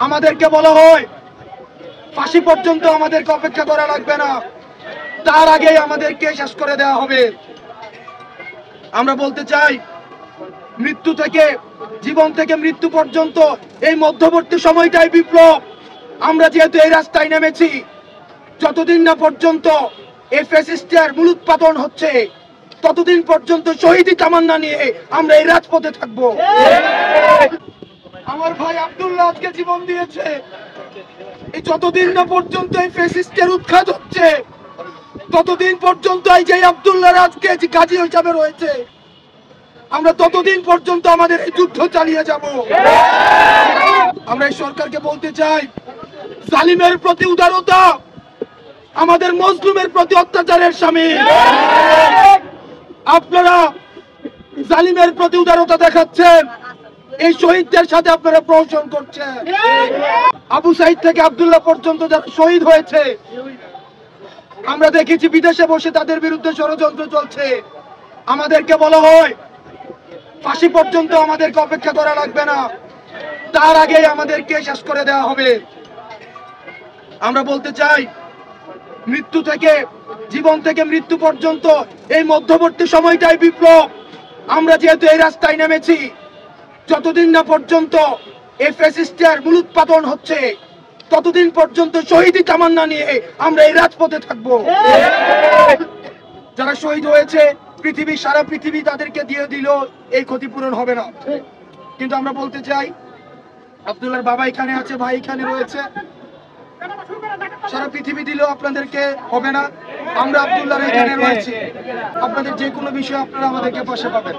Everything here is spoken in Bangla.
আমাদেরকে বলা হয় ফাঁসি পর্যন্ত আমাদেরকে অপেক্ষা করা লাগবে না, তার আগেই আমাদেরকে শেষ করে দেওয়া হবে। আমরা বলতে চাই, মৃত্যু থেকে জীবন থেকে মৃত্যু পর্যন্ত এই মধ্যবর্তী সময়টাই বিপ্লব। আমরা যেহেতু এই রাস্তায় নেমেছি, যতদিন না পর্যন্ত এই ফ্যাসিস্টের মূলোৎপাটন হচ্ছে, ততদিন পর্যন্ত শহীদি তামান্না নিয়ে আমরা এই রাজপথে থাকবো। আমার ভাই আব্দুল্লাহ আজকে জীবন দিয়েছে, এই যতদিন না পর্যন্ত এই ফ্যাসিস্টের উৎখাত হচ্ছে, ততদিন পর্যন্ত এই যে আব্দুল্লাহ আজকে গাজী হিসাবে রয়েছে, আমরা ততদিন পর্যন্ত আমাদের এই যুদ্ধ চালিয়ে যাব। আমরা এই সরকারকে বলতে চাই, জালিমের প্রতি উদারতা আমাদের মজলুমের প্রতি অত্যাচারের শামিল। আপনারা জালিমের প্রতি উদারতা দেখাচ্ছেন, এই শহীদদের সাথে আপনারা প্রহসন করছেন। আবু সাইদ থেকে আব্দুল্লাহ পর্যন্ত যারা শহীদ হয়েছে, আমরা দেখেছি বিদেশে বসে তাদের বিরুদ্ধে ষড়যন্ত্র চলছে। আমাদেরকে বলা হয় ফাঁসি পর্যন্ত আমাদেরকে অপেক্ষা করা লাগবে না, তার আগেই আমাদেরকে শেষ করে দেওয়া হবে। আমরা বলতে চাই, মৃত্যু থেকে জীবন থেকে মৃত্যু পর্যন্ত এই মধ্যবর্তী সময়টাই বিপ্লব। আমরা যেহেতু এই রাস্তায় নেমেছি, যতদিন না পর্যন্ত এই ফ্যাসিস্টের মূলোৎপাটন হচ্ছে, ততদিন পর্যন্ত শহীদি তামান্না নিয়ে আমরা এই রাজপথে থাকবো। যারা শহীদ হয়েছে, সারা পৃথিবী তাদেরকে দিয়ে দিল, এই ক্ষতিপূরণ হবে না। কিন্তু আমরা বলতে চাই, আব্দুল্লাহর বাবা এখানে আছে, ভাই এখানে রয়েছে, সারা পৃথিবী দিলেও আপনাদেরকে হবে না। আমরা আব্দুল্লাহর এখানে রয়েছি, আপনাদের যে কোনো বিষয়ে আপনারা আমাদেরকে পাশে পাবেন।